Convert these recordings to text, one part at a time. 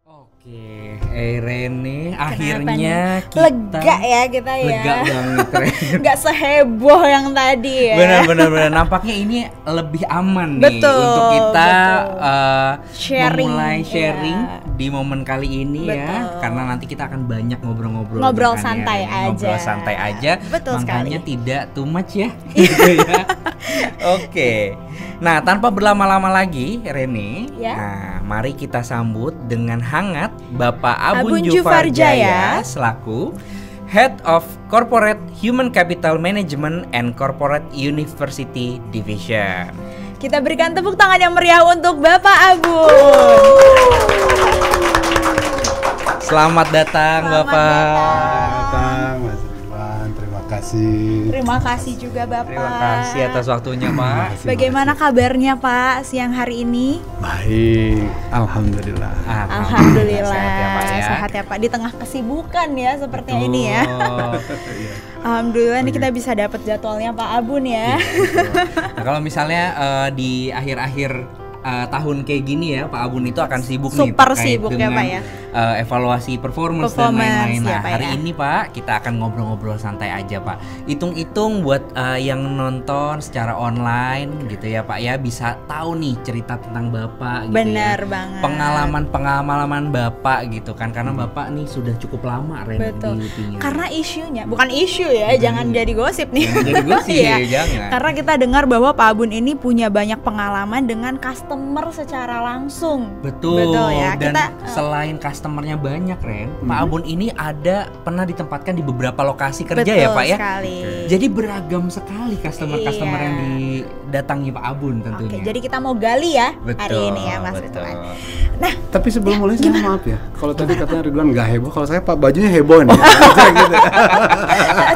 Oke, Rene, akhirnya kita lega ya kita ya. lega banget, Ren. Nggak seheboh yang tadi ya. Benar. Nampaknya ini lebih aman nih Betul, untuk kita sharing, memulai sharing ya. di momen kali ini ya, Betul. karena nanti kita akan banyak ngobrol-ngobrol. Ngobrol kan, santai ya, aja. Ngobrol santai aja. Betul makanya sekali. tidak too much ya. Gitu ya. Oke. Nah, tanpa berlama-lama lagi, Rene, Ya. nah, mari kita sambut dengan hangat Bapak Abun Abun Juvarjaya Juvarjaya selaku Head of Corporate Human Capital Management and Corporate University Division. Kita berikan tepuk tangan yang meriah untuk Bapak Abun. Selamat datang, Selamat Bapak. Datang Mas Ridwan, terima kasih. Terima kasih juga Bapak. Terima kasih atas waktunya, Pak. Bagaimana kabarnya Pak siang hari ini? Baik, alhamdulillah. Alhamdulillah. Sehat ya, Pak ya. Sehat ya Pak. Di tengah kesibukan ya sepertinya ini ya. Betul. Alhamdulillah nih kita bisa dapat jadwalnya Pak Abun ya. Nah, kalau misalnya di akhir-akhir tahun kayak gini ya, Pak Abun itu akan sibuk nih Super terkait sibuk ya, dengan Pak ya. Evaluasi performance dan lain-lain. Nah, ya, Pak, hari ya. ini Pak kita akan ngobrol-ngobrol santai aja, Pak. Hitung-hitung buat yang nonton secara online gitu ya, Pak ya, bisa tahu nih cerita tentang Bapak gitu Benar ya. banget. Pengalaman Bapak gitu kan, karena Bapak nih sudah cukup lama Ren Betul. di UT-nya. Karena isunya, bukan isu ya, jangan jadi gosip nih. Jangan jadi gosip, Iya. jangan. Karena kita dengar bahwa Pak Abun ini punya banyak pengalaman dengan customer secara langsung. Betul ya. Dan Kita selain customernya banyak Ren, Pak Abun ini pernah ditempatkan di beberapa lokasi kerja betul ya Pak ya. sekali. Jadi beragam sekali customer-customer Iya. yang didatangi Pak Abun tentunya. Oke, jadi kita mau gali ya betul, hari ini ya Mas betul. Ridwan. Nah, Tapi sebelum mulai saya maaf ya, kalau tadi katanya Ridwan nggak heboh, kalau saya Pak bajunya heboh nih. Gitu.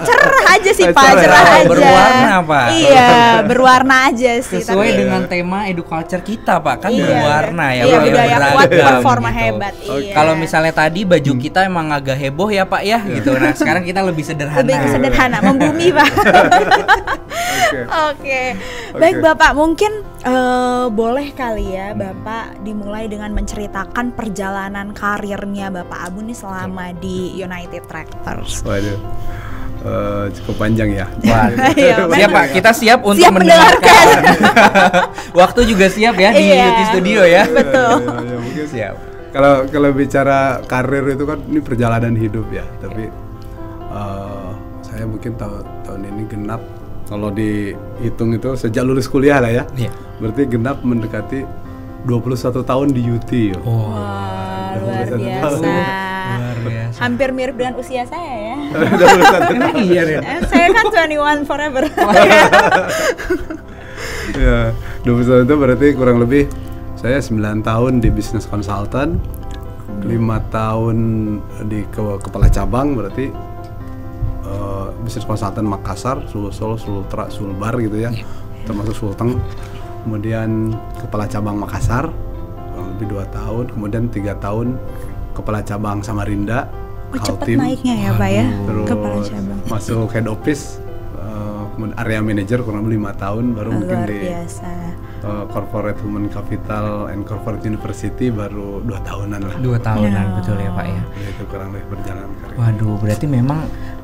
cerah aja sih Pak, Cerah, cerah aja. berwarna, Pak. Iya, berwarna aja sih. Sesuai tapi- dengan tema educulture kita Pak, kan Iya. berwarna ya Iya, Pak, budaya beragam kuat, performa gitu. hebat. Iya. Kalau misalnya tadi baju kita emang agak heboh ya Pak ya gitu. Nah, sekarang kita lebih sederhana. lebih sederhana, membumi Pak. Oke. Baik Bapak, mungkin boleh kali ya Bapak dimulai dengan menceritakan perjalanan karirnya Bapak Abun nih selama di United Tractors. Waduh, cukup panjang ya. Iya, Siap Pak, kita siap untuk Siap mendengarkan. Waktu juga siap ya di Iya. UT Studio ya. Betul. Ya, mungkin Siap. Kalau bicara karir itu kan ini perjalanan hidup ya, tapi saya mungkin tahun ini genap, kalau dihitung itu sejak lulus kuliah lah ya. Iya. Berarti genap mendekati 21 tahun di UT. Oh, Wah, luar Luar biasa. luar biasa. Hampir mirip dengan usia saya ya. Emang iya Ren. Saya kan 21 forever. Ya, 21 itu berarti kurang lebih saya 9 tahun di business consultant, 5 tahun di kepala cabang, berarti business consultant Makassar, Sulsel, Sultra, Sulbar gitu ya, termasuk Sulteng. Kemudian kepala cabang Makassar kurang lebih 2 tahun, kemudian 3 tahun kepala cabang Samarinda. Oh, cepet Kaltim. naiknya ya Pak ya, Terus kepala cabang. masuk head office, kemudian area manager kurang lebih 5 tahun, baru mungkin Luar di biasa. Corporate Human Capital and Corporate University baru 2 tahunan lah. 2 tahunan betul ya Pak ya. Itu kurang lebih perjalanan karir. Waduh, berarti memang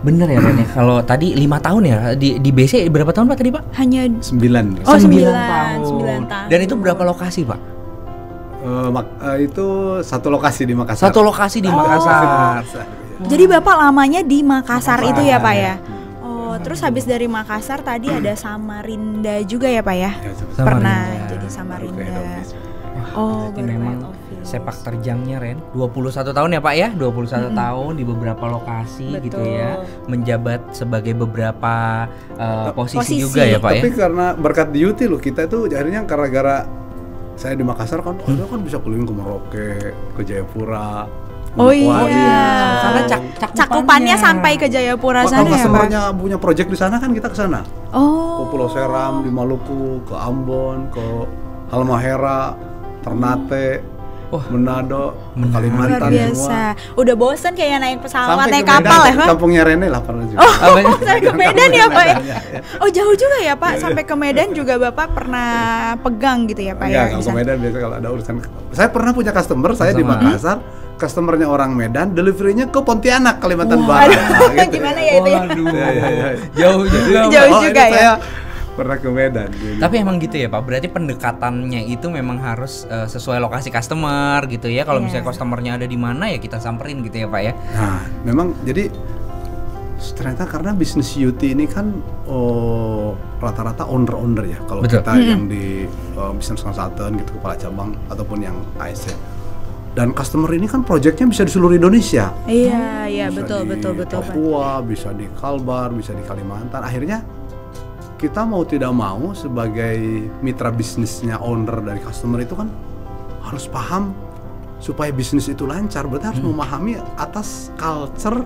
bener ya Ren ya. Kalau tadi 5 tahun ya di BC berapa tahun Pak tadi Pak? Hanya 9. Oh, 9 9 tahun. Dan itu berapa lokasi Pak? Itu satu lokasi di Makassar. Satu lokasi di Makassar. Jadi Bapak lamanya di Makassar itu ya Pak ya? Oh, terus habis dari Makassar tadi ada Samarinda juga ya Pak ya? Ya, Pernah Samarinda. jadi baru ke Samarinda. head office. Oh, Berarti baru memang head office. sepak terjangnya Ren 21 tahun ya Pak ya, 21 tahun di beberapa lokasi gitu Betul. ya, menjabat sebagai beberapa posisi Posisi. juga ya Pak ya. Tapi karena berkat di UT loh, kita itu akhirnya gara-gara saya di Makassar kan, kan bisa keliling ke Merauke, ke Jayapura. Oh Manokwari. iya, Karena cakupannya sampai ke Jayapura Kalau sana ya Pak? customernya punya project di sana kan kita ke sana. Oh, Ke Pulau Seram di Maluku, ke Ambon, ke Halmahera, Ternate. Manado, Luar Kalimantan biasa. semua. Udah bosen kayak naik pesawat, Sampai naik ke kapal Medan, ya Pak? kampungnya Rene lah pernah juga. Oh, sampai ke Medan ya Pak ya? Medan, ya. Oh jauh juga ya Pak, sampai ke Medan juga Bapak pernah pegang gitu ya Pak Iya, ya? kalau di ke sana? Medan biasa kalau ada urusan. Saya pernah punya customer, saya di Makassar, customernya orang Medan, deliverynya ke Pontianak, Kalimantan Barat. Nah, gitu. Gimana ya itu ya? Waduh. Ya. Jauh juga. Jauh Oh, juga ini ya? Saya pernah ke Medan. Gitu. Tapi emang gitu ya Pak, berarti pendekatannya itu memang harus sesuai lokasi customer gitu ya. Kalau Iya. misalnya customernya ada di mana ya kita samperin gitu ya Pak ya. Nah, memang jadi ternyata karena bisnis UT ini kan rata-rata owner ya. Kalau Betul. kita yang di business consultant gitu, kepala cabang ataupun yang ASC. Dan customer ini kan proyeknya bisa di seluruh Indonesia. Iya, iya Bisa betul di Pak. Papua, bisa di Kalbar, bisa di Kalimantan. Akhirnya kita mau tidak mau sebagai mitra bisnisnya owner dari customer itu kan harus paham supaya bisnis itu lancar. Berarti harus memahami atas culture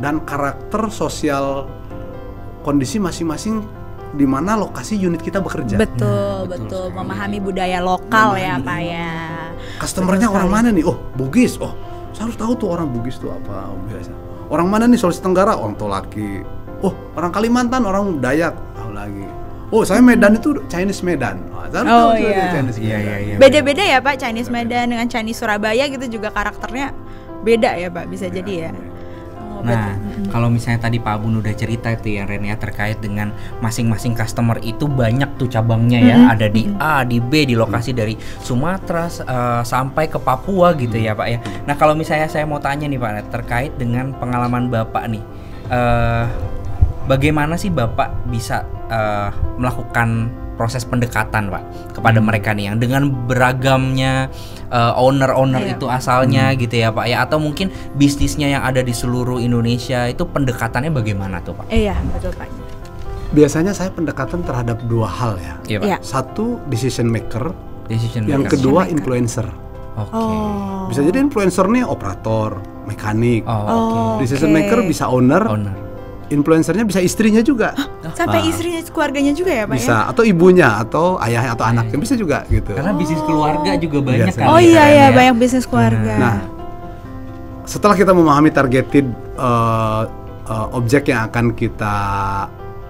dan karakter sosial kondisi masing-masing di mana lokasi unit kita bekerja. Betul. Memahami budaya lokal ya Pak ya. Customernya orang mana nih? Oh, Bugis. Oh, saya harus tahu tuh orang Bugis tuh apa biasa. Orang mana nih, Sulawesi Tenggara? Orang Tolaki. Oh, orang Kalimantan, orang Dayak. Tahu lagi. Oh, saya Medan itu Chinese Medan. Oh, saya harus tahu juga iya. Chinese Medan. Iya. Beda-beda ya Pak, Chinese Medan dengan Chinese Surabaya gitu juga karakternya beda ya Pak, bisa jadi ya. Oh, Nah, kalau misalnya tadi Pak Abun udah cerita itu ya Ren ya, terkait dengan masing-masing customer itu banyak tuh cabangnya ya, ada di A, di B, di lokasi dari Sumatera sampai ke Papua gitu ya Pak ya. Nah, kalau misalnya saya mau tanya nih Pak terkait dengan pengalaman Bapak nih, bagaimana sih Bapak bisa melakukan proses pendekatan Pak kepada mereka nih yang dengan beragamnya owner-owner Iya. itu asalnya gitu ya Pak ya, atau mungkin bisnisnya yang ada di seluruh Indonesia itu pendekatannya bagaimana tuh Pak? Iya, betul Pak. Biasanya saya pendekatan terhadap dua hal ya. Iya Pak. Iya. Satu decision maker, Decision yang maker. kedua Decision maker. influencer. Oke. Oh. Bisa jadi influencer nih operator, mekanik. Oh, oke. Decision oke. maker bisa owner, Owner. influencernya bisa istrinya juga. Sampai istrinya, keluarganya juga ya Pak ya? Bisa, atau ibunya, atau ayahnya, atau anaknya bisa juga gitu. Karena bisnis keluarga juga banyak Biasanya. kan. Oh ya, iya Ren, ya, ya. banyak bisnis keluarga. Nah, setelah kita memahami targeted objek yang akan kita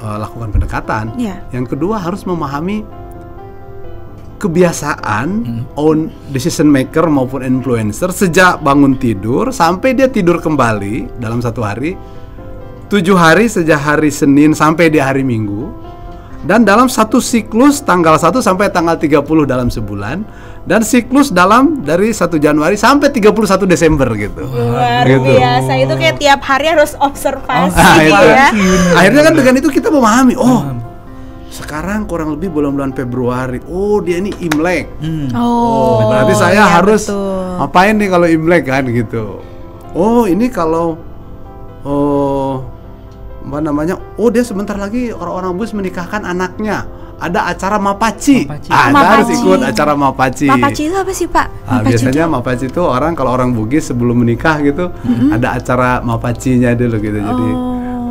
lakukan pendekatan, Iya. yang kedua harus memahami kebiasaan own decision maker maupun influencer sejak bangun tidur sampai dia tidur kembali dalam satu hari, 7 hari sejak hari Senin sampai di hari Minggu, dan dalam satu siklus tanggal 1 sampai tanggal 30 dalam sebulan, dan siklus dalam dari 1 Januari sampai 31 Desember gitu. Luar Gitu. biasa, itu kayak tiap hari harus observasi Nah, gitu itu. ya. Akhirnya kan dengan itu kita memahami, oh sekarang kurang lebih bulan-bulan Februari, oh dia ini Imlek. Oh, Berarti saya iya, harus betul. ngapain nih kalau Imlek kan gitu. Oh ini kalau apa namanya? Oh dia sebentar lagi orang-orang Bugis menikahkan anaknya. Ada acara Mapaci. Mapaci. Anda Mapaci. harus ikut acara Mapaci. Mapaci itu apa sih Pak? Biasanya Mapaci itu orang kalau orang Bugis sebelum menikah gitu ada acara Mapacinya dulu gitu. Jadi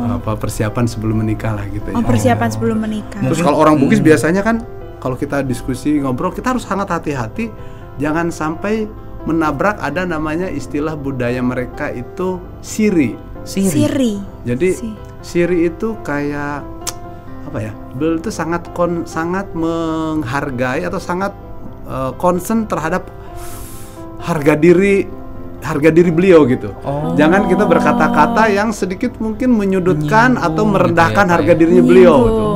apa persiapan sebelum menikah lah gitu ya. Oh, persiapan sebelum menikah. Terus kalau orang Bugis biasanya kan kalau kita diskusi ngobrol kita harus sangat hati-hati jangan sampai menabrak ada namanya istilah budaya mereka itu siri. Siri. Jadi siri itu kayak apa ya? Beliau itu sangat menghargai atau sangat concern terhadap harga diri beliau gitu. Jangan kita berkata-kata yang sedikit mungkin menyudutkan atau merendahkan gitu ya, Pak harga ya. dirinya beliau gitu.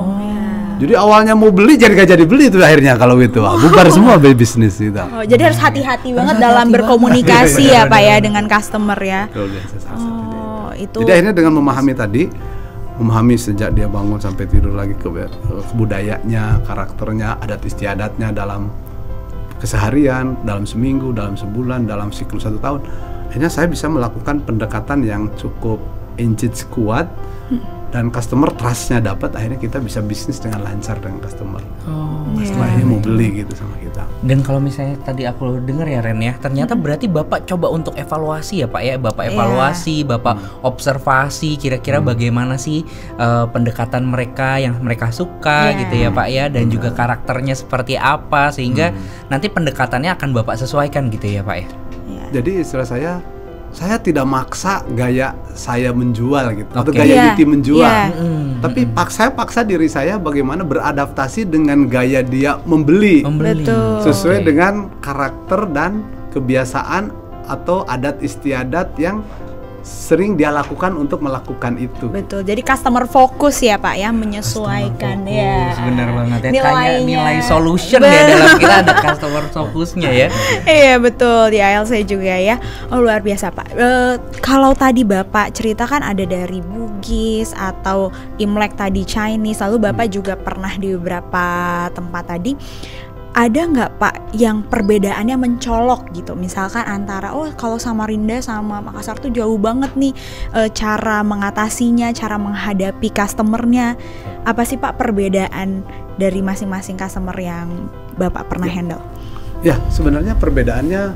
Jadi awalnya mau beli jadi gak jadi beli itu akhirnya kalau gitu. Bubar semua bisnis gitu. Oh, jadi harus hati-hati banget dalam berkomunikasi ya Pak ya dengan customer ya. Betul, biasa salah satunya. Oh, itu. Jadi akhirnya dengan memahami tadi, memahami sejak dia bangun sampai tidur lagi ke budayanya, karakternya, adat istiadatnya dalam keseharian, dalam seminggu, dalam sebulan, dalam siklus 1 tahun. Akhirnya saya bisa melakukan pendekatan yang cukup engage kuat dan customer trust-nya dapat, akhirnya kita bisa bisnis dengan lancar dengan customer. Iya. Setelah ini mau beli gitu sama kita. Dan kalau misalnya tadi aku dengar ya Ren ya, ternyata berarti Bapak coba untuk evaluasi ya Pak ya, Bapak evaluasi, Bapak observasi kira-kira bagaimana sih pendekatan mereka yang mereka suka gitu ya Pak ya, dan juga karakternya seperti apa sehingga nanti pendekatannya akan Bapak sesuaikan gitu ya Pak ya. Jadi istilah saya tidak maksa gaya saya menjual gitu, atau gaya Diti menjual. Tapi saya paksa diri saya bagaimana beradaptasi dengan gaya dia membeli. Betul. Sesuai dengan karakter dan kebiasaan atau adat istiadat yang sering dia lakukan untuk melakukan itu. Betul. Jadi customer fokus ya Pak ya, menyesuaikan ya. Benar banget ya, Nilainya. kayak nilai solution ya dalam kita ada customer fokusnya ya. Iya betul, di IELTS juga ya. Oh luar biasa Pak. Kalau tadi Bapak ceritakan ada dari Bugis atau Imlek tadi Chinese, lalu Bapak juga pernah di beberapa tempat tadi. Ada nggak Pak yang perbedaannya mencolok gitu? Misalkan antara kalau Samarinda sama Makassar tuh jauh banget nih cara mengatasinya, cara menghadapi customernya. Apa sih Pak perbedaan dari masing-masing customer yang Bapak pernah handle? Ya sebenarnya perbedaannya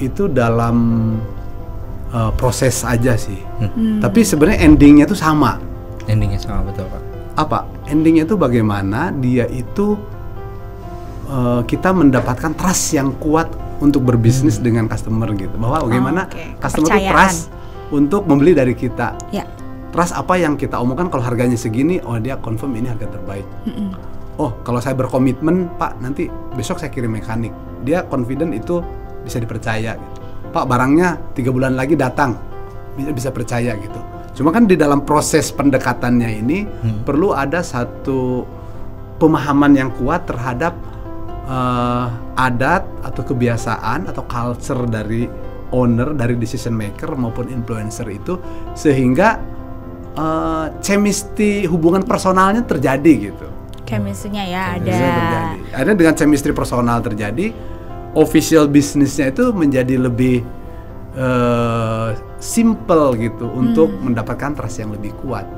itu dalam proses aja sih. Tapi sebenarnya endingnya tuh sama. Endingnya sama, betul Pak. Apa? Endingnya tuh bagaimana dia itu kita mendapatkan trust yang kuat untuk berbisnis dengan customer gitu, bahwa bagaimana customer itu trust untuk membeli dari kita. Trust apa yang kita omongkan, kalau harganya segini, dia confirm ini harga terbaik. Kalau saya berkomitmen Pak, nanti besok saya kirim mekanik, dia confident itu bisa dipercaya gitu. Pak, barangnya 3 bulan lagi datang, bisa percaya gitu. Cuma kan di dalam proses pendekatannya ini perlu ada satu pemahaman yang kuat terhadap adat atau kebiasaan atau culture dari owner, dari decision maker maupun influencer itu, sehingga chemistry hubungan personalnya terjadi gitu. Chemistry-nya ya ada. Akhirnya dengan chemistry personal terjadi, official bisnisnya itu menjadi lebih simple gitu untuk mendapatkan trust yang lebih kuat.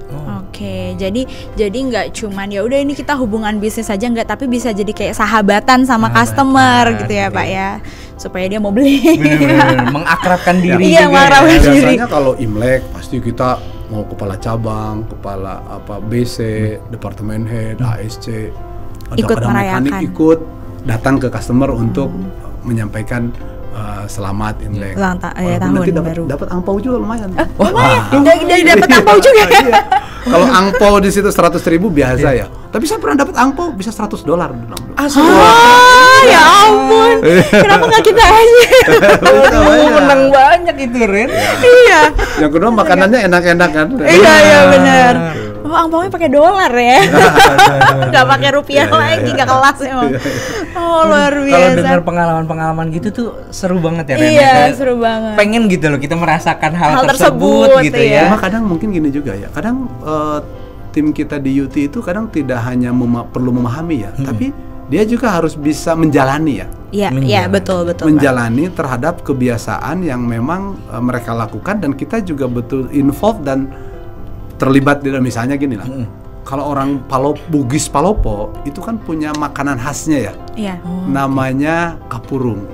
Oke, jadi nggak cuman ya udah ini kita hubungan bisnis aja, nggak, tapi bisa jadi kayak sahabatan sama customer gitu ya Pak ya, supaya dia mau beli. Benar-benar mengakrabkan diri Iya, juga. mengakrabkan diri. Biasanya kalau Imlek pasti kita mau kepala cabang, kepala BC, departemen head, ASC, Ikut ada mekanik merayakan. ikut datang ke customer untuk menyampaikan selamat Imlek. Tahun Nanti baru. dapat angpau juga lumayan. Dari dapat angpau juga ya. Iya. Kalau angpau di situ 100.000 biasa ya. Tapi saya pernah dapat angpau bisa $100. Ya ampun. Kenapa nggak kita aja? Menang banyak itu Ren. Iya. Yang kedua makanannya enak-enak kan. Iya benar. Angpaunya pakai dolar ya, nggak pakai rupiah lagi, nggak kelas emang. Luar biasa. Kalau dengar pengalaman-pengalaman gitu tuh seru banget ya Ren. Iya, seru banget. Pengen gitu loh kita merasakan hal tersebut gitu ya. Cuma kadang mungkin gini juga ya. Kadang tim kita di UT itu kadang tidak hanya perlu memahami ya, tapi dia juga harus bisa menjalani ya. Iya, betul. Menjalani terhadap kebiasaan yang memang mereka lakukan, dan kita juga betul involved dan terlibat di dalam. Misalnya gini lah, kalau orang Bugis Palopo itu kan punya makanan khasnya ya. Iya. Namanya kapurung.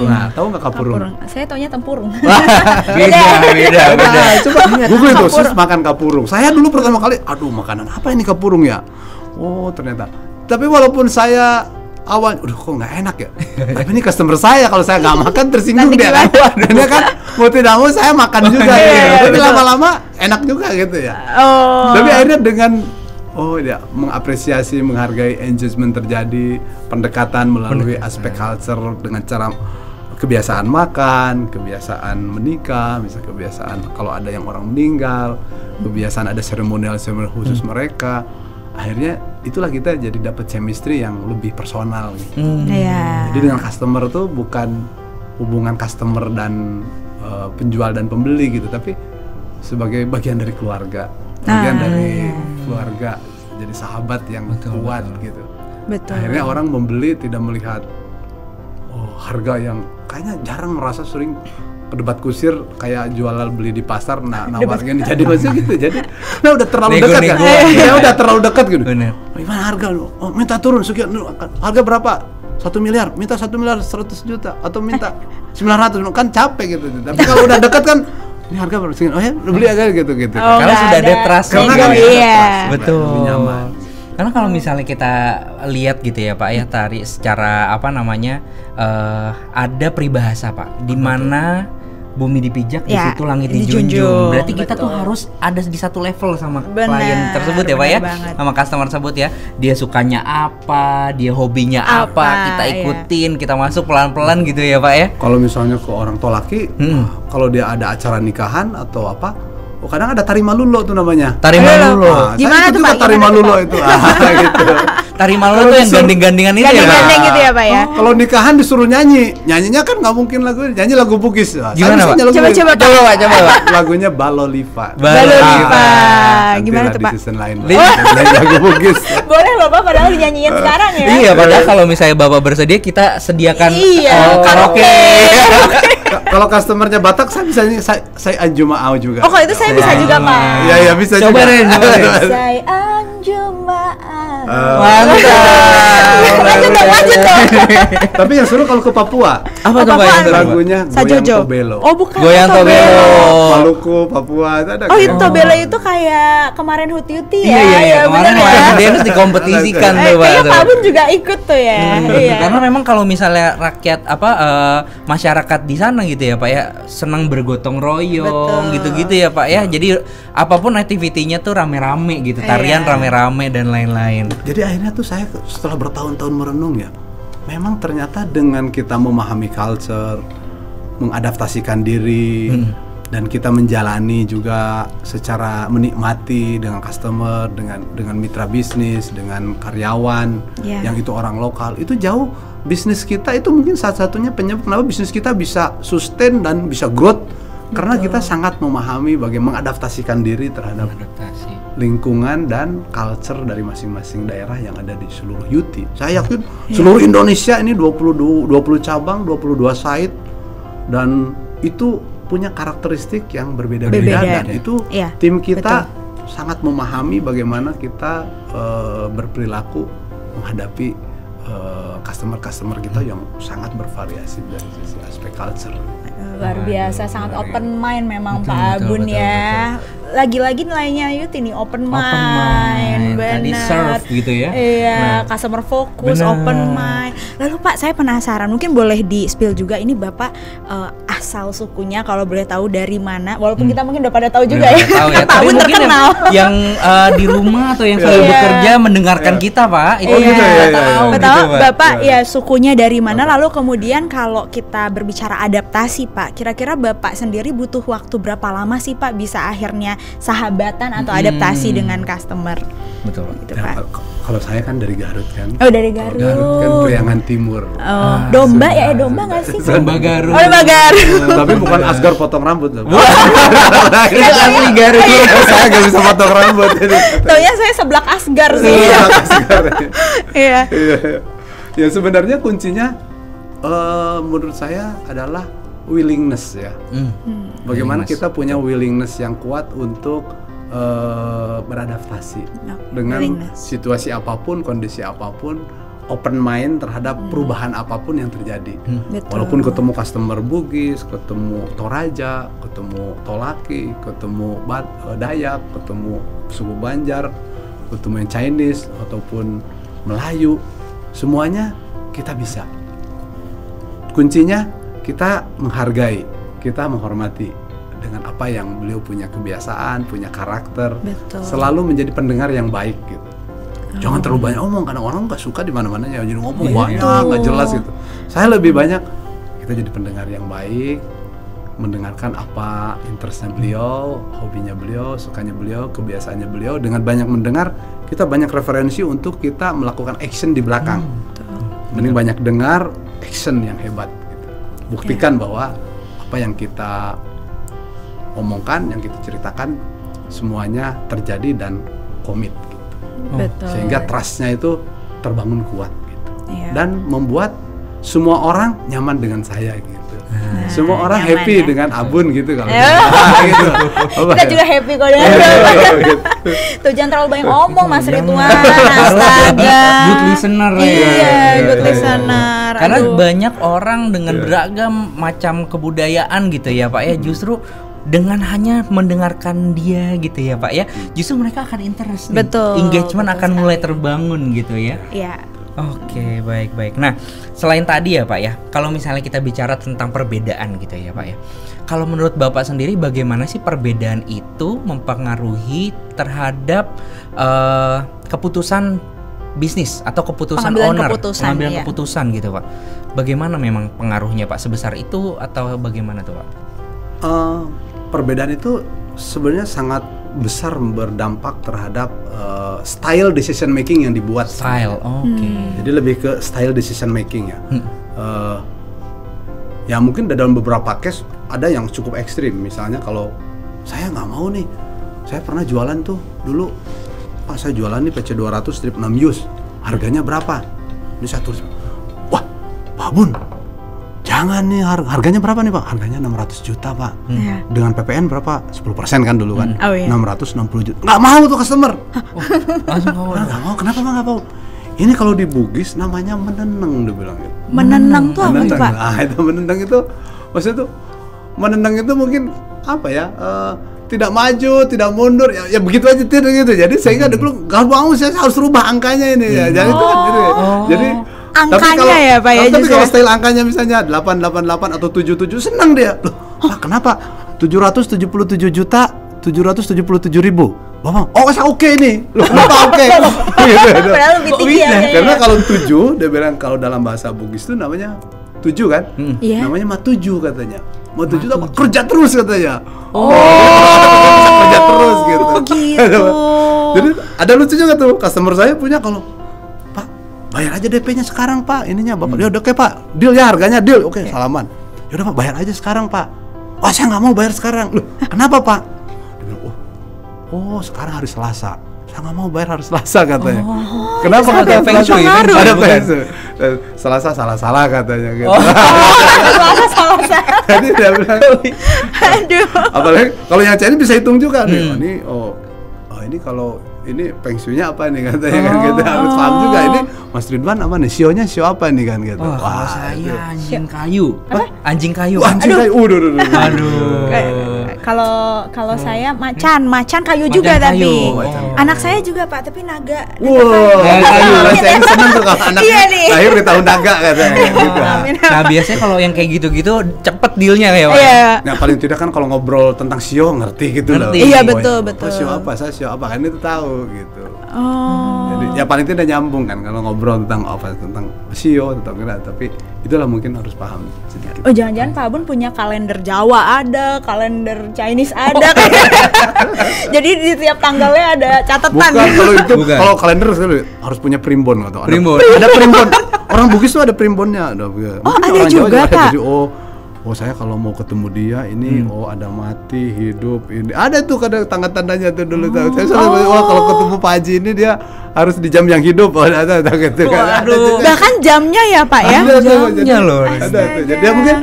Nah, tahu nggak kapurung? Saya taunya tempurung. Beda. Coba Google itu sus makan kapurung. Saya dulu pertama kali, makanan apa ini kapurung ya? Ternyata. Tapi walaupun saya awal, kok nggak enak ya. Tapi ini customer saya, kalau saya nggak makan tersinggung dia. Dan dia kan mau tidak mau saya makan juga. Tapi lama-lama enak juga gitu ya. Tapi akhirnya dengan mengapresiasi, menghargai engagement terjadi, pendekatan melalui aspek culture dengan cara kebiasaan makan, kebiasaan menikah, misalnya kebiasaan kalau ada yang orang meninggal, kebiasaan ada seremonial khusus mereka. Akhirnya itulah kita jadi dapat chemistry yang lebih personal gitu. Jadi dengan customer tuh bukan hubungan customer dan penjual dan pembeli gitu, tapi sebagai bagian dari keluarga, dari keluarga, jadi sahabat yang kuat gitu. Betul. Akhirnya orang membeli tidak melihat harga yang kayaknya jarang merasa sering debat kusir kayak jual beli di pasar, nawarnya jadi maksudnya gitu. Jadi udah terlalu dekat kan. Ya udah terlalu dekat gitu. Bener. Gimana harga lu? Oh, minta turun sekian. Harga berapa? 1 miliar, minta 1 miliar 100 juta atau minta 900, kan capek gitu. Tapi kalau udah dekat kan ini harga berapa sekian? Oh ya, udah beli aja gitu. Karena sudah ada trust. Karena kan betul. lebih nyaman. Karena kalau misalnya kita lihat gitu ya Pak ya, Tari secara ada peribahasa Pak, di mana bumi dipijak di situ langit dijunjung. Berarti kita tuh harus ada di satu level sama klien tersebut ya Pak ya, sama customer tersebut ya. Dia sukanya apa, dia hobinya apa, kita ikutin, kita masuk pelan-pelan gitu ya Pak ya. Kalau misalnya ke orang tua laki, kalau dia ada acara nikahan atau apa, kadang ada tari malulo tuh namanya. Tari malulo. Gimana tuh Pak? Tari malulo itu. Gitu. Tari malulo tuh yang gandeng-gandengan itu ya Pak. Gandeng-gandeng gitu ya Pak ya. Kalau nikahan disuruh nyanyinya kan nggak mungkin nyanyi lagu Bugis. Gimana Pak? Coba Pak. Lagunya Balolipa. Balolipa. Gimana tuh Pak? Di season lain. Lagu Bugis. Boleh loh Pak, padahal dinyanyiin sekarang ya. Iya, padahal kalau misalnya Bapak bersedia kita sediakan karaoke. Kalau customernya Batak, saya Anjumaau juga. Oh, kalau itu saya bisa juga Pak. Iya bisa coba juga. Ren. Saya Anjumaau. Lanjut dong. Tapi yang seru kalau ke Papua. Apa tuh Pak yang lagunya Goyang Tobelo. Oh, bukan. Goyang Tobelo. Maluku, Papua itu ada. Oh, itu Tobelo itu kayak kemarin Huti-Huti ya. Iya, kemarin bener ya. Dance dikompetisikan tuh Pak. Kayaknya Pak Bun juga ikut tuh ya. Iya. Karena memang kalau misalnya rakyat masyarakat di sana gitu ya Pak ya, senang bergotong royong gitu-gitu ya Pak ya. Jadi apapun aktivitinya tuh rame-rame gitu, tarian rame-rame dan lain-lain. Jadi akhirnya tuh saya setelah bertahun-tahun merenung ya, memang ternyata dengan kita memahami culture, mengadaptasikan diri, dan kita menjalani juga secara menikmati dengan customer, dengan mitra bisnis, dengan karyawan yang itu orang lokal, itu jauh bisnis kita itu mungkin satu-satunya penyebab kenapa bisnis kita bisa sustain dan bisa growth. Karena kita sangat memahami bagaimana mengadaptasikan diri terhadap lingkungan dan culture dari masing-masing daerah yang ada di seluruh UT. Saya yakin seluruh Indonesia ini 20 cabang, 22 site, dan itu punya karakteristik yang berbeda-beda, dan itu tim kita sangat memahami bagaimana kita berperilaku menghadapi customer kita yang sangat bervariasi dari sisi aspek culture. Luar biasa, sangat open mind memang Pak Abun ya. Lagi-lagi nilainya Yuti nih open mind. Benar. Tadi serve gitu ya. Iya, customer focus, open mind. Lalu Pak, saya penasaran, mungkin boleh di-spill juga ini Bapak asal sukunya kalau boleh tahu dari mana? Walaupun kita mungkin udah pada tahu juga ya. Tahu ya. Pak Abun terkenal. Yang di rumah atau yang selalu bekerja mendengarkan kita Pak, itu gitu ya. Tahu Betul, gitu, Pak. Bapak ya sukunya dari mana? Lalu kemudian kalau kita berbicara adaptasi Pak, kira-kira Bapak sendiri butuh waktu berapa lama sih Pak bisa akhirnya sahabatan atau adaptasi dengan customer? Betul. Gitu, Ya, Pak. kalau saya kan dari Garut kan. Oh, dari Garut. Garut kan Priangan Timur. Oh, domba ya, domba nggak sih? Domba Garut. Oh, domba Garut. Tapi bukan Asgar potong rambut loh. Itu asli Garut. Saya nggak bisa potong rambut. Taunya saya seblak Asgar sih. Iya. Ya sebenarnya kuncinya menurut saya adalah willingness ya. Bagaimana kita punya willingness yang kuat untuk beradaptasi dengan situasi apapun, kondisi apapun, open mind terhadap perubahan apapun yang terjadi. Walaupun ketemu customer Bugis, ketemu Toraja, ketemu Tolaki, ketemu Dayak, ketemu suku Banjar, ketemu yang Chinese ataupun Melayu, semuanya kita bisa. Kuncinya kita menghargai, kita menghormati dengan apa yang beliau punya kebiasaan, punya karakter, selalu menjadi pendengar yang baik gitu. Jangan terlalu banyak omong, karena orang nggak suka di mana-mana ya jadi ngomong banyak, nggak jelas gitu. Saya lebih banyak kita jadi pendengar yang baik, mendengarkan apa interestnya beliau, hobinya beliau, sukanya beliau, kebiasaannya beliau. Dengan banyak mendengar, kita banyak referensi untuk kita melakukan action di belakang. Mending banyak dengar, action yang hebat gitu. Buktikan bahwa apa yang kita omongkan, yang kita ceritakan semuanya terjadi dan komit gitu. Sehingga trustnya itu terbangun kuat gitu. Dan membuat semua orang nyaman dengan saya gitu. semua orang nyaman happy ya. dengan Abun gitu kalau Ya. gitu. Kita juga happy kok dengan tuh jangan terlalu banyak ngomong Mas Ridwan, astaga. Good listener ya. Iya, good listener. Karena Aduh. banyak orang dengan beragam macam kebudayaan gitu ya Pak ya, justru dengan hanya mendengarkan dia gitu ya Pak ya, justru mereka akan interest nih. Betul, Engagement betul akan sekali. mulai terbangun gitu ya. Iya. Oke, baik. Nah, selain tadi ya Pak ya, kalau misalnya kita bicara tentang perbedaan gitu ya Pak ya, kalau menurut Bapak sendiri bagaimana sih perbedaan itu mempengaruhi terhadap keputusan bisnis atau keputusan Pengambilan owner, keputusan, pengambilan iya. keputusan gitu Pak? Bagaimana memang pengaruhnya Pak, sebesar itu atau bagaimana tuh Pak? Perbedaan itu sebenarnya sangat besar berdampak terhadap style decision making yang dibuat. Style, oke. Jadi lebih ke style decision making ya. Ya mungkin dalam beberapa case ada yang cukup ekstrim. Misalnya kalau saya nggak mau nih, saya pernah jualan tuh dulu, Pak saya jualan nih PC 200 strip 6 use, harganya berapa? Ini saya tulis, wah Pak Bun, jangan nih, harganya berapa nih Pak? Harganya 600 juta Pak. Iya. Dengan PPN berapa? 10% kan dulu kan? Oh, iya. 660 juta. Nggak mau tuh customer. Langsung mau. Nggak mau, kenapa Pak nggak mau? Ini kalau di Bugis namanya menenang, dia bilang gitu. Menenang tuh apa tuh Menendang. Pak? Ah itu menendang itu, maksudnya tuh menendang itu mungkin apa ya? Tidak maju, tidak mundur, ya begitu aja tidak gitu. Jadi sehingga dulu nggak mau, saya harus rubah angkanya ini ya. Jadi itu kan gitu. Ya. Jadi Angkanya ya, Pak, ya, Tapi justru kalau ya? style angkanya misalnya 888 atau 77 senang dia. Loh, Pak kenapa? 777 juta 777 ribu. Bapak, oh saya oke nih. Loh, kenapa oke? Gitu. Padahal lebih tinggi bisa? harganya. Karena kalau 7, dia bilang kalau dalam bahasa Bugis itu namanya 7 kan? Iya. Namanya matuju katanya. Matuju itu apa? Kerja terus katanya. Oh. Kerja terus gitu. Oh, gitu. Jadi ada lucu juga tuh, customer saya punya kalau Pak, bayar aja DP-nya sekarang Pak, ininya Bapak. Ya udah oke Pak, deal ya harganya deal. Oke, salaman. Ya udah Pak, bayar aja sekarang Pak. Wah, saya nggak mau bayar sekarang. Loh, kenapa Pak? Dia bilang, oh sekarang hari Selasa. Saya nggak mau bayar hari Selasa katanya. Kenapa ada katanya feng shui, Selasa? feng shui, Ada bukan? feng shui. Selasa salah-salah katanya gitu. Salah. Jadi dia bilang, Aduh. apalagi kalau yang Chinese bisa hitung juga nih. Oh, ini kalau ini feng shui-nya apa nih katanya kan gitu. Harus paham juga ini Mas Ridwan apa nih? Sionya sio apa nih kan gitu. Wah, kalau itu. saya anjing kayu. Anjing kayu. Wah, anjing kayu. Aduh. Kalau saya macan kayu juga Macan tapi kayu. anak saya juga Pak tapi naga. Wah, kayu. saya seneng tuh kalau anaknya Iya nih. lahir di tahun naga katanya gitu. Amin. Nah, biasanya kalau yang kayak gitu-gitu cepet dealnya ya Pak. Iya. Nah paling tidak kan kalau ngobrol tentang sio ngerti gitu loh. Ngerti. Iya, Oh, betul, oh, betul. Sio apa? Saya sio apa? Kan itu tahu gitu. Oh. Jadi ya paling tidak nyambung kan kalau ngobrol tentang apa, tentang sio, tentang kira, tapi itulah mungkin harus paham sedikit. Oh jangan-jangan Pak Abun punya kalender Jawa ada, kalender Chinese ada. Jadi di tiap tanggalnya ada catatan. Bukan, kalau itu Bukan. kalau kalender harus punya primbon atau Primbon. Ada primbon. Orang Bugis tuh ada primbonnya. Mungkin ada orang Jawa juga, ada. Kak? Jadi oh saya kalau mau ketemu dia ini ada mati, hidup ini. Ada tuh kadang tanda-tandanya tuh dulu tuh. Saya selalu kalau ketemu Pak Haji ini dia harus di jam yang hidup. Ada gitu kan. Ada Waduh. juga. Bahkan jamnya ya Pak ya. Ada tuh, Jamnya jadi loh. Ada tuh. Jadi ya mungkin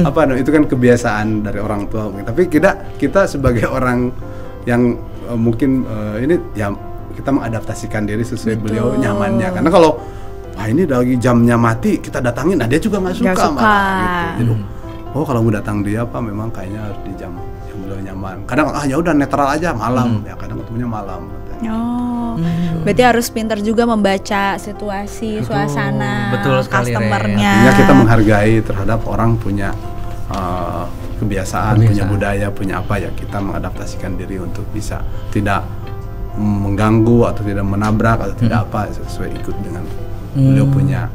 apa itu kan kebiasaan dari orang tua mungkin. Tapi kita sebagai orang yang mungkin ini ya kita mengadaptasikan diri sesuai beliau nyamannya. Karena kalau wah ini lagi jamnya mati kita datangin, nah dia juga nggak suka, Nggak suka. malah gitu. Jadi, oh kalau mau datang dia Pak memang kayaknya harus di jam yang beliau nyaman. Kadang ya udah netral aja malam, ya kadang ketemunya malam. Oh, berarti harus pintar juga membaca situasi, suasana, betul sekali, customernya. Artinya kita menghargai terhadap orang punya kebiasaan, punya budaya, punya apa ya, kita mengadaptasikan diri untuk bisa tidak mengganggu atau tidak menabrak atau tidak apa, sesuai ikut dengan beliau punya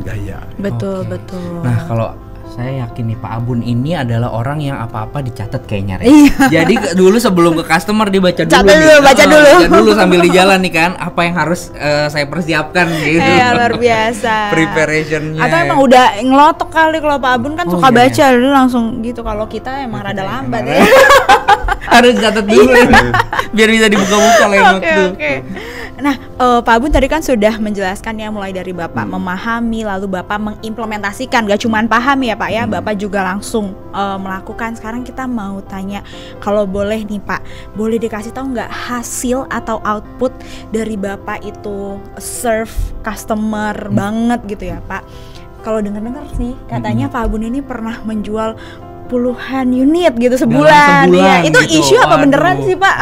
gaya. Betul, Oke. betul. Nah, kalau saya yakin nih Pak Abun ini adalah orang yang apa-apa dicatat kayaknya. Ren. Iya. Jadi dulu sebelum ke customer dibaca dulu. Catat nih. dulu, baca dulu. Baca dulu sambil di jalan nih kan, apa yang harus saya persiapkan gitu. Iya, luar biasa. Preparationnya. Atau emang udah ngelotok kali kalau Pak Abun kan Oh, suka iya, baca dulu langsung gitu. Kalau kita emang rada lambat ya. harus catat dulu Ren. Biar bisa dibuka-buka lain Oke, waktu. oke. Nah, Pak Abun tadi kan sudah menjelaskan ya, mulai dari Bapak memahami, lalu Bapak mengimplementasikan, gak cuman paham ya Pak ya, Bapak juga langsung melakukan. Sekarang kita mau tanya, kalau boleh nih Pak, boleh dikasih tahu nggak hasil atau output dari Bapak itu serve customer banget gitu ya Pak? Kalau dengar-dengar sih, katanya Pak Abun ini pernah menjual puluhan unit gitu sebulan ya. Itu gitu. isu apa beneran sih Pak?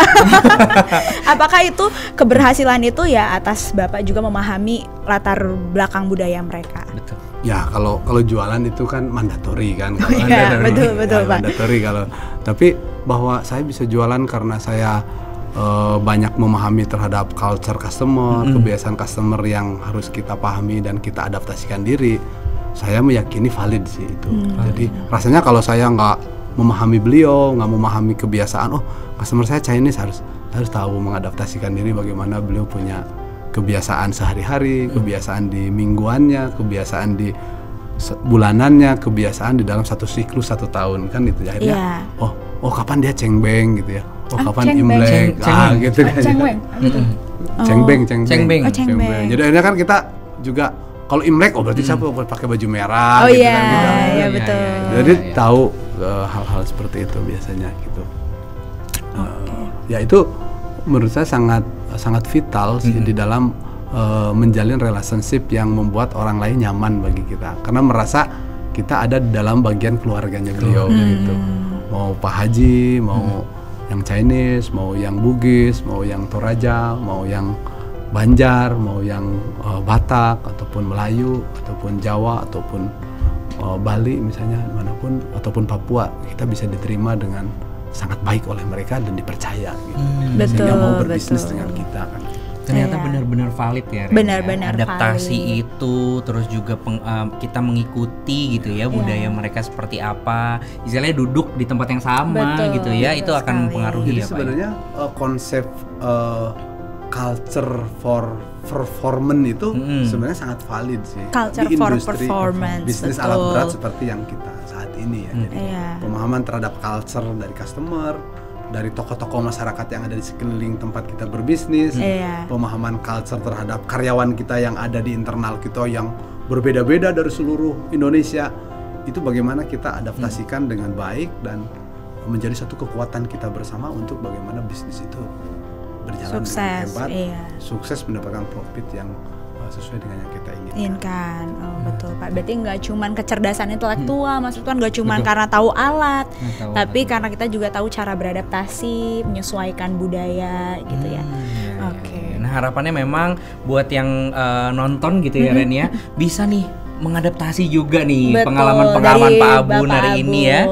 Apakah itu keberhasilan itu ya atas Bapak juga memahami latar belakang budaya mereka? Betul. Ya kalau jualan itu kan mandatori kan. Iya, betul Pak. Mandatori kalau. Tapi bahwa saya bisa jualan karena saya banyak memahami terhadap culture customer, kebiasaan customer yang harus kita pahami dan kita adaptasikan diri. Saya meyakini valid sih itu. Jadi rasanya kalau saya nggak memahami beliau, nggak memahami kebiasaan, customer saya Chinese, harus tahu mengadaptasikan diri bagaimana beliau punya kebiasaan sehari-hari, kebiasaan di mingguannya, kebiasaan di bulanannya, kebiasaan di dalam satu siklus 1 tahun kan itu. Akhirnya kapan dia cengbeng gitu ya, kapan Imlek, gitu kan. Cengbeng. Jadi akhirnya kan kita juga kalau Imlek berarti siapa pakai baju merah kan gitu. Betul. Jadi tahu hal-hal seperti itu biasanya gitu. Ya itu menurut saya sangat vital sih di dalam menjalin relationship yang membuat orang lain nyaman bagi kita, karena merasa kita ada di dalam bagian keluarganya beliau gitu. Mau Pak Haji, mau yang Chinese, mau yang Bugis, mau yang Toraja, mau yang Banjar, mau yang Batak, ataupun Melayu, ataupun Jawa, ataupun Bali misalnya, manapun, ataupun Papua, kita bisa diterima dengan sangat baik oleh mereka dan dipercaya gitu. Sehingga mau berbisnis dengan kita kan. Ternyata benar-benar valid ya, benar-benar adaptasi valid. itu, terus juga kita mengikuti gitu ya budaya mereka seperti apa, istilahnya duduk di tempat yang sama gitu ya, itu akan mempengaruhi. Jadi ya Pak. sebenarnya konsep culture for performance itu sebenarnya sangat valid sih. Culture di for industri performance, bisnis betul. alat berat seperti yang kita saat ini ya. Jadi pemahaman terhadap culture dari customer, dari tokoh-tokoh masyarakat yang ada di sekeliling tempat kita berbisnis, pemahaman culture terhadap karyawan kita yang ada di internal kita yang berbeda-beda dari seluruh Indonesia, itu bagaimana kita adaptasikan dengan baik dan menjadi satu kekuatan kita bersama untuk bagaimana bisnis itu berjalan dengan hebat, sukses mendapatkan profit yang sesuai dengan yang kita inginkan. Betul Pak. Berarti nggak cuman kecerdasan intelektual, maksudnya nggak cuman karena tahu alat, tapi karena kita juga tahu cara beradaptasi, menyesuaikan budaya gitu ya. Nah harapannya memang buat yang nonton gitu ya Ren ya, bisa nih mengadaptasi juga nih pengalaman-pengalaman Pak Abun hari ini ya,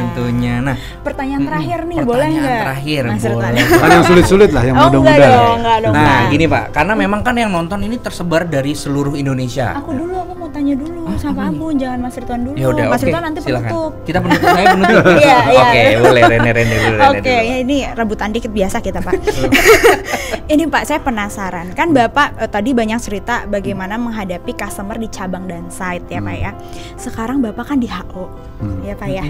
tentunya. Nah, pertanyaan terakhir nih, boleh nggak? Terakhir, boleh. Kan yang sulit-sulit lah, yang mudah-mudah. Nah, gini Pak, karena memang kan yang nonton ini tersebar dari seluruh Indonesia. Aku mau tanya dulu sama Pak Abun, jangan Mas Ridwan dulu. Yaudah, Mas Ridwan nanti penutup. Kita penutup, saya penutup. Oke, boleh Rene dulu. Oke, ini rebutan dikit biasa kita Pak. Ini Pak, saya penasaran. Kan Bapak tadi banyak cerita bagaimana menghadapi customer di cabang dan site ya Pak ya. Sekarang Bapak kan di HO ya Pak ya.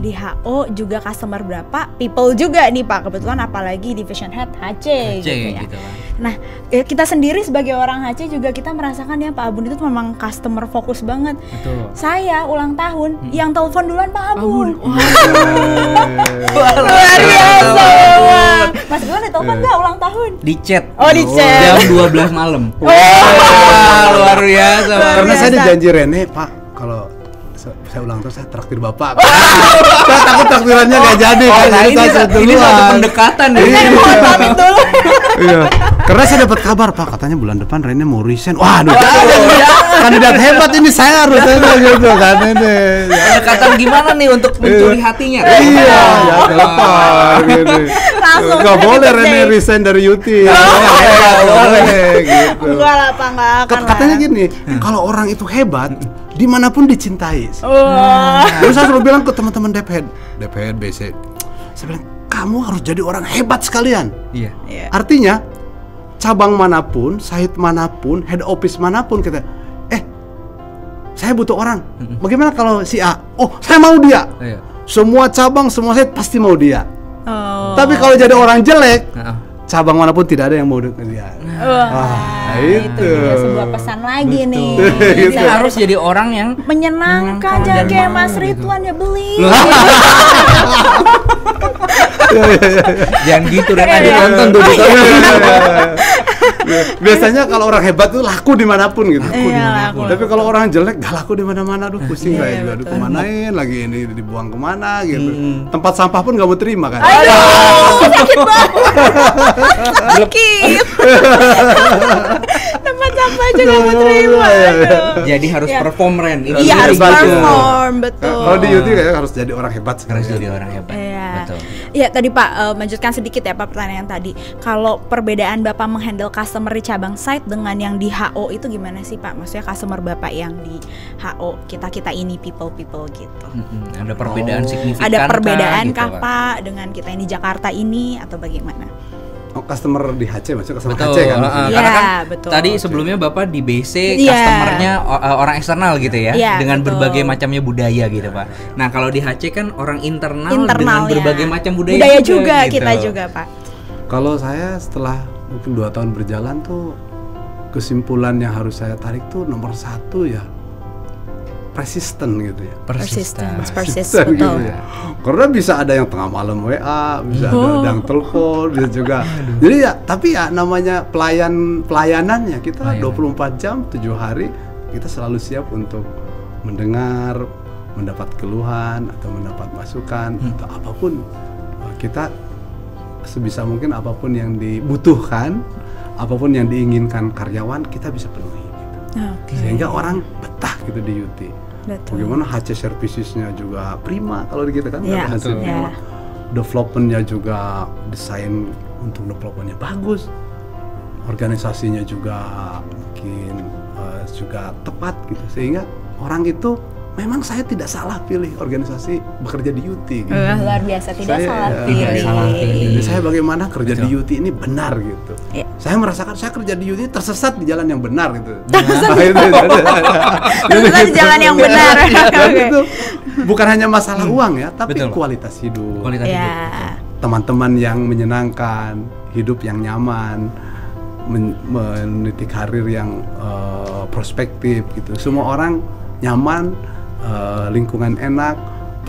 Di HO juga customer berapa? People juga nih Pak. Kebetulan apalagi division head HC gitu ya. Gitu. Nah, kita sendiri sebagai orang HC juga kita merasakan ya Pak Abun itu memang customer fokus banget. Betul. Saya ulang tahun yang telepon duluan Pak Abun. Luar biasa. Mas Ridwan ditelepon nggak ulang tahun? Di chat. Di chat. Jam 12 malam. Luar biasa. Karena saya dijanji Rene, Pak, kalau saya ulang tahun saya traktir Bapak. Saya takut traktirannya nggak jadi kan. Ini satu pendekatan ya. Pamit dulu. Iya. Karena saya dapat kabar, Pak, katanya bulan depan Rene mau resign. Waduh, kandidat hebat ini, saya harus gitu kan ini. Pendekatan gimana nih untuk mencuri hatinya? Iya, ya apa gitu. Langsung. Nggak boleh Rene resign dari UT. Nggak boleh gitu. Enggak lah Pak, nggak akan. Katanya gini, kalau orang itu hebat, dimanapun dicintai. Terus saya selalu bilang ke teman-teman DPHead BC, saya bilang kamu harus jadi orang hebat sekalian. Iya. Artinya cabang manapun, site manapun, head office manapun kita, saya butuh orang. Bagaimana kalau si A? Oh, saya mau dia. Semua cabang, semua site pasti mau dia. Tapi kalau jadi orang jelek, cabang manapun tidak ada yang mau dengan dia. Wah, itu. dia sebuah pesan lagi nih. Jadi Saya harus jadi orang yang menyenangkan, dan jangan kayak mau Mas gitu. Ridwan ya beli. jangan gitu dan ada Iya. nonton tuh. Biasanya kalau orang hebat tuh laku dimanapun gitu. Iya, laku. Tapi kalau orang jelek gak laku di mana-mana, aduh pusing Iya, saya juga. Aduh betul. kemanain lagi ini dibuang kemana gitu. Tempat sampah pun gak mau terima kan. Aduh, sakit banget. Sakit. Tempat sampah juga mau terima. Aduh. Jadi harus Iya. perform Ren. Itu Iya, harus hebat, ya. perform, betul. Kalau di YouTube kayak harus jadi orang hebat harus sekali. jadi orang hebat. Iya. Betul. Iya tadi Pak, lanjutkan sedikit ya Pak pertanyaan tadi. Kalau perbedaan Bapak menghandle customer di cabang site dengan yang di HO itu gimana sih Pak? Maksudnya customer Bapak yang di HO, kita ini people gitu. Ada perbedaan signifikan. Ada perbedaan gitu, kah Pak dengan kita yang di Jakarta ini atau bagaimana? Oh, customer di HC maksudnya customer Betul. HC kan. Iya, Karena kan betul. tadi Oke. sebelumnya Bapak di BC Iya. customernya orang eksternal gitu ya, Iya, dengan betul. berbagai macamnya budaya gitu Pak. Nah kalau di HC kan orang internal dengan Internalnya. berbagai macam budaya, juga gitu. kita juga Pak. Kalau saya setelah mungkin 2 tahun berjalan tuh kesimpulan yang harus saya tarik tuh nomor 1 ya persisten gitu ya. Persisten, Persisten betul. gitu ya. Karena bisa ada yang tengah malam WA, bisa ada yang telepon, bisa juga. Jadi ya, tapi ya namanya pelayanannya kita 24 jam 7 hari kita selalu siap untuk mendengar, mendapat keluhan atau mendapat masukan atau apapun. Kita sebisa mungkin apapun yang dibutuhkan, apapun yang diinginkan karyawan kita bisa penuhi gitu. Oke. Sehingga orang betah gitu di UT. Betul. Bagaimana HC servicesnya juga prima kalau kita kan Iya, hasil betul. prima. Iya. Developmentnya juga desain untuk developmentnya bagus. Organisasinya juga mungkin juga tepat gitu sehingga orang itu memang saya tidak salah pilih organisasi bekerja di UT gitu. Luar biasa, tidak Saya, salah ya, pilih. tidak salah pilih. Jadi saya bagaimana kerja Betul. di UT ini benar gitu. Iya. Saya merasakan saya kerja di UT tersesat di jalan yang benar gitu. Tersesat di jalan yang benar. Oke. Itu bukan hanya masalah uang ya, tapi Betul. kualitas hidup. Kualitas hidup. Ya. Teman-teman yang menyenangkan, hidup yang nyaman, meniti karir yang prospektif gitu. Semua orang nyaman, lingkungan enak,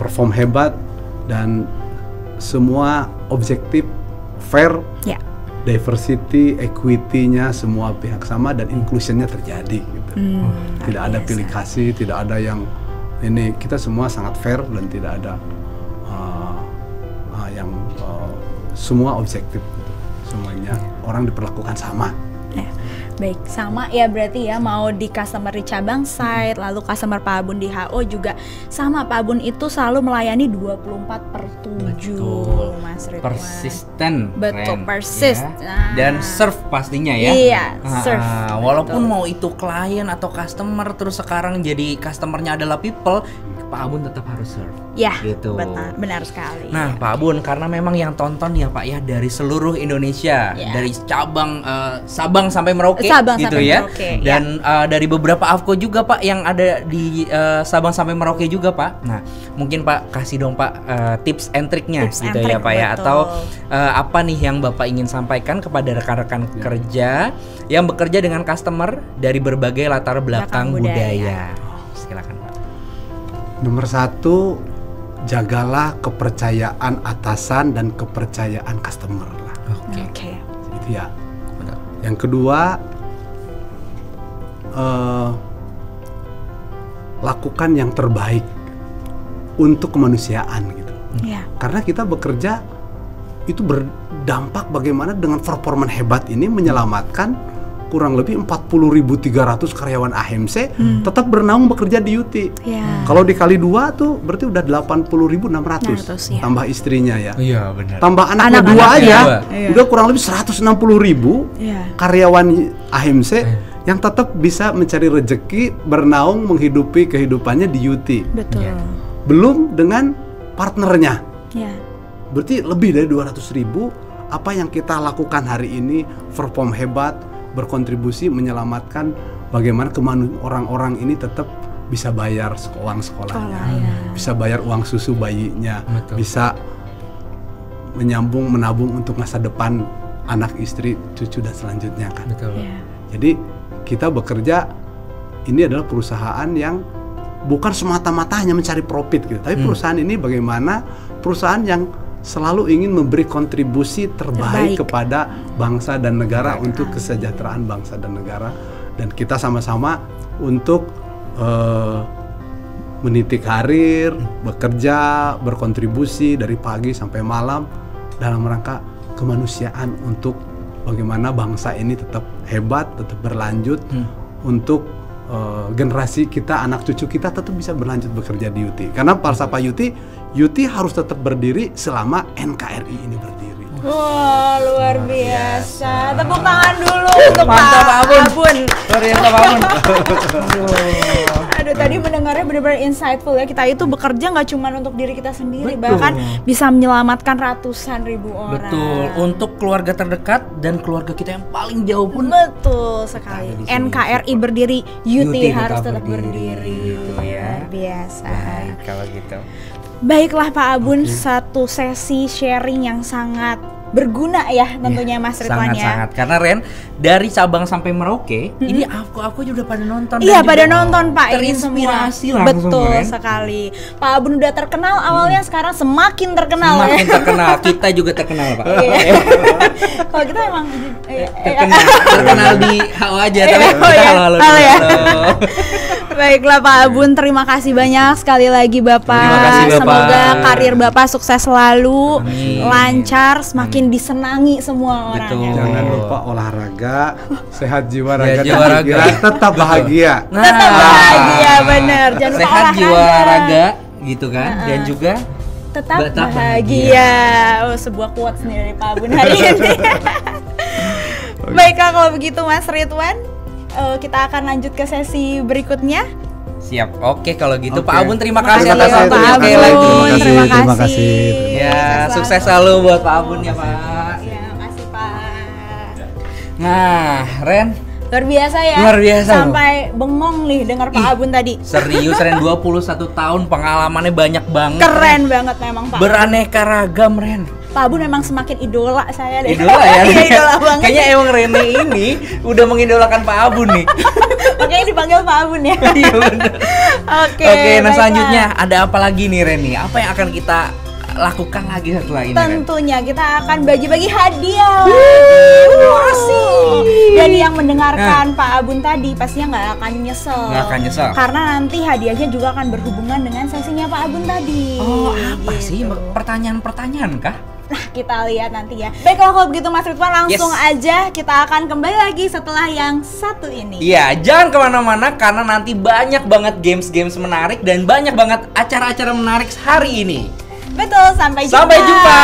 perform hebat, dan semua objektif, fair, Ya. diversity, equity-nya semua pihak sama dan inclusion-nya terjadi gitu. Tidak ada pilih kasih, tidak ada yang ini, kita semua sangat fair dan tidak ada yang semua objektif gitu. Semuanya orang diperlakukan sama. Ya. Baik, sama ya berarti ya, mau di customer di cabang site, lalu customer Pak Abun di HO juga sama. Pak Abun itu selalu melayani 24/7. Betul. Mas Ridwan. Persisten, Betul, Ren, persist. ya. Nah. Dan serve pastinya ya. Iya, serve. Walaupun Betul. mau itu klien atau customer, terus sekarang jadi customernya adalah people, Pak Abun tetap harus serve. Ya, Gitu. benar sekali. Nah, Pak Abun, karena memang yang tonton ya Pak ya dari seluruh Indonesia, Ya. dari cabang Sabang sampai Merauke, Sabang gitu sampai ya. Merauke, Dan dari beberapa AFCO juga Pak yang ada di Sabang sampai Merauke juga Pak. Nah, mungkin Pak kasih dong Pak tips and triknya Tips gitu and ya trick, Pak ya. betul. Atau apa nih yang Bapak ingin sampaikan kepada rekan-rekan kerja yang bekerja dengan customer dari berbagai latar belakang budaya. Silakan Pak. Nomor 1, jagalah kepercayaan atasan dan kepercayaan customer lah. Oke. Itu ya. Benar. Yang kedua, lakukan yang terbaik untuk kemanusiaan gitu. Ya. Karena kita bekerja itu berdampak bagaimana dengan performa hebat ini menyelamatkan kurang lebih 40.300 karyawan AMC tetap bernaung bekerja di UT. Ya. Kalau dikali 2 tuh berarti udah 80.600 ya. tambah istrinya ya. Iya, benar. Tambah anaknya Anak-anaknya 2 aja dua. Iya. udah kurang lebih 160.000 Ya. karyawan AMC yang tetap bisa mencari rejeki, bernaung menghidupi kehidupannya di UT. Betul. Iya. Belum dengan partnernya. Ya. Berarti lebih dari 200.000 apa yang kita lakukan hari ini, perform hebat, berkontribusi menyelamatkan bagaimana orang-orang ini tetap bisa bayar uang sekolahnya, bisa bayar uang susu bayinya, Betul. bisa menabung untuk masa depan anak, istri, cucu dan selanjutnya kan. Betul. Iya. Jadi kita bekerja, ini adalah perusahaan yang bukan semata-mata hanya mencari profit gitu, tapi perusahaan ini bagaimana perusahaan yang selalu ingin memberi kontribusi terbaik kepada bangsa dan negara, untuk kesejahteraan bangsa dan negara, dan kita sama-sama untuk meniti karir, bekerja, berkontribusi dari pagi sampai malam dalam rangka kemanusiaan, untuk bagaimana bangsa ini tetap hebat, tetap berlanjut, untuk generasi kita, anak cucu kita tetap bisa berlanjut bekerja di UT. Karena falsafah UT harus tetap berdiri selama NKRI ini berdiri. Wah, luar biasa. Tepuk tangan dulu untuk Mantap, Pak Abun. Luar biasa Pak Abun. Aduh, tadi mendengarnya benar-benar insightful ya. Kita itu bekerja nggak cuma untuk diri kita sendiri, bahkan bisa menyelamatkan ratusan ribu orang. Betul, untuk keluarga terdekat dan keluarga kita yang paling jauh pun. Betul sekali. NKRI berdiri, UT harus tetap berdiri. Gitu ya. Luar biasa. Baik, kalau gitu. Baiklah Pak Abun, satu sesi sharing yang sangat berguna ya tentunya Mas Ridwan ya. Sangat-sangat, karena Ren dari Sabang sampai Merauke, ini aku juga pada nonton. Iya, dan pada juga nonton Pak, ini semua. terinspirasi langsung, Betul Ren. sekali. Pak Abun udah terkenal awalnya, sekarang semakin terkenal Semakin ya. terkenal, kita juga terkenal Pak. Iya. Kalau kita emang terkenal di HO aja, tapi Iya, kita iya. halo-halo Halo ya. dulu. Baiklah Pak Abun, terima kasih banyak sekali lagi Bapak. Terima kasih, Bapak. Semoga karir Bapak sukses selalu, Amin. lancar, semakin disenangi semua orang. Betul. ya. Jangan lupa olahraga, sehat jiwa raga, jiwa dan raga. pikiran, tetap bahagia. Tetap bahagia, bener. Jangan lupa Sehat olahraga. jiwa raga gitu kan, dan juga Tetap Tetap bahagia. Oh, sebuah quotes nih dari Pak Abun hari ini. Baiklah kalau begitu Mas Ridwan, kita akan lanjut ke sesi berikutnya. siap. Oke, kalau gitu Oke. Pak Abun terima Terima kasih kasih atas ya, Pak waktunya sekali Abun. lagi. Terima Terima kasih. kasih. Ya, sukses selalu buat Pak Abun ya Pak. Ya, makasih Pak. Nah, Ren, Luar biasa ya. Luar biasa, Sampai bengong nih dengar Pak Abun tadi. serius Ren, 21 tahun pengalamannya banyak banget. Keren banget memang Pak. Beraneka ragam Ren. Pak Abun memang semakin idola saya deh. Idola ya. Iya, idola banget. Kayaknya emang Rene ini udah mengidolakan Pak Abun nih. Makanya dipanggil Pak Abun ya. Iya bener. Oke. Oke, nah baiklah. selanjutnya ada apa lagi nih Ren nih? Apa yang akan kita lakukan lagi setelah ini Ren? Tentunya kita akan bagi-bagi hadiah. Dan yang mendengarkan Pak Abun tadi pastinya nggak akan nyesel. Nggak akan nyesel. Karena nanti hadiahnya juga akan berhubungan dengan sesinya Pak Abun tadi. Oh, apa Gitu. sih? Pertanyaan-pertanyaan kah? Nah, kita lihat nanti ya. Baiklah kalau begitu Mas Ridwan, langsung aja kita akan kembali lagi setelah yang satu ini. Iya, jangan kemana-mana karena nanti banyak banget games-games menarik dan banyak banget acara-acara menarik hari ini. Betul, sampai jumpa. Sampai jumpa.